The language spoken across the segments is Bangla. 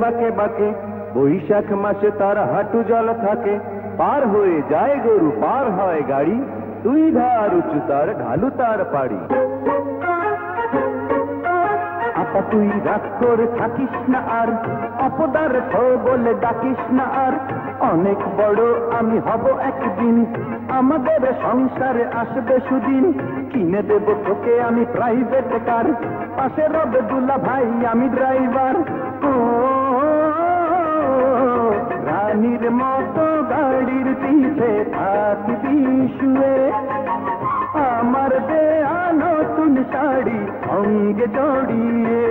বাঁকে বাঁকে বৈশাখ মাসে তার হাঁটু জল থাকে, পার হয়ে যায় গরু পার হয় গাড়ি, দুই ধার উঁচু তার ঢালু তার পাড়ি। আপা তুই রাগ করে থাকিস না আর, অপদার্থ বলে ডাকিস না আর, অনেক বড় আমি হব একদিন, আমাদের সংসারে আসবে সুদিন, কিনে দেব তোকে আমি প্রাইভেট কার, পাশে রবে দুলা ভাই আমি ড্রাইভার। ও রানীর মতো গাড়ির পিছে থাকবি শুয়ে, আমার দেয়া নতুন শাড়ি অঙ্গে জড়িয়ে,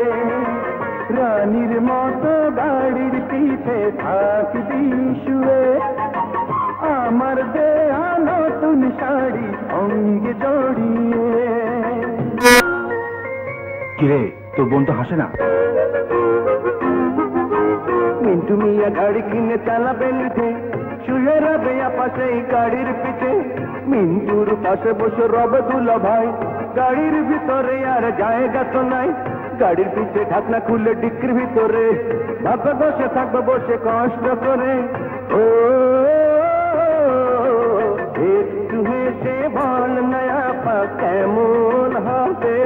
রানীর মতো গাড়ির পিছে থাকবি শুয়ে, আমার দেয়া নতুন শাড়ি অঙ্গে জড়িয়ে। কিরে, তোর বোন তো হাসে না। মিন্টু মিয়া গাড়ি কিনে চালাবে নিধে, শুয়ে রবে পাশে গাড়ির পিছে, মিন্টুর পাশে বসে রবে দুলা ভাই, গাড়ির ভিতরে আর জায়গা তো নাই, গাড়ির পিছে ঢাকনা খুলে ডিক্কির ভিতরে ভাবে বসে থাকবে বসে কষ্ট করে। ও একটু হেসে বল নয়া পা কেমন হবে,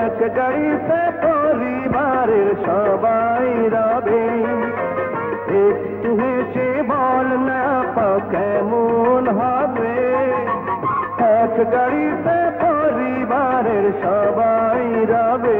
এক গাড়িতে পরিবারের সবাই রবে, একটু হেসে বল না পা কেমন হবে, এক গাড়িতে পরিবারের সবাই রবে।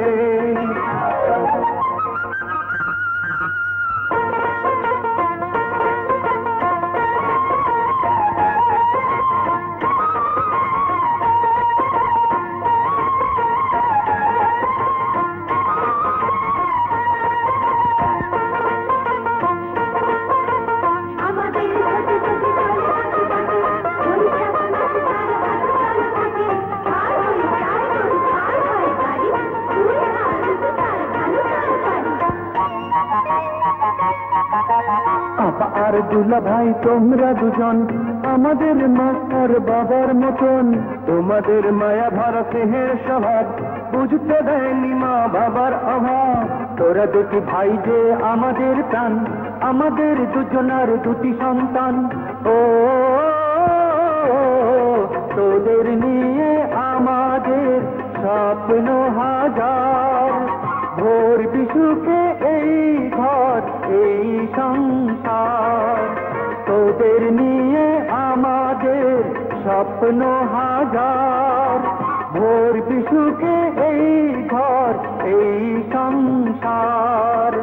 আপা আর দুলা ভাই তোমরা দুজন আমাদের মা আর বাবার মতন, তোমাদের মায়া ভরা স্নেহের স্বভাব বুঝতে দেয়নি মা বাবার অভাব, তোরা দুটি ভাই যে আমাদের প্রাণ, আমাদের দুজনার দুটি সন্তান। ও তোদের নিয়ে আমাদের স্বপ্ন হাজার, ভোর বিশুকে এই ঘর এই সংসার, তোদের নিয়ে আমাদের স্বপ্ন হাজার, ভোর বিশুকে এই ঘর এই সংসার।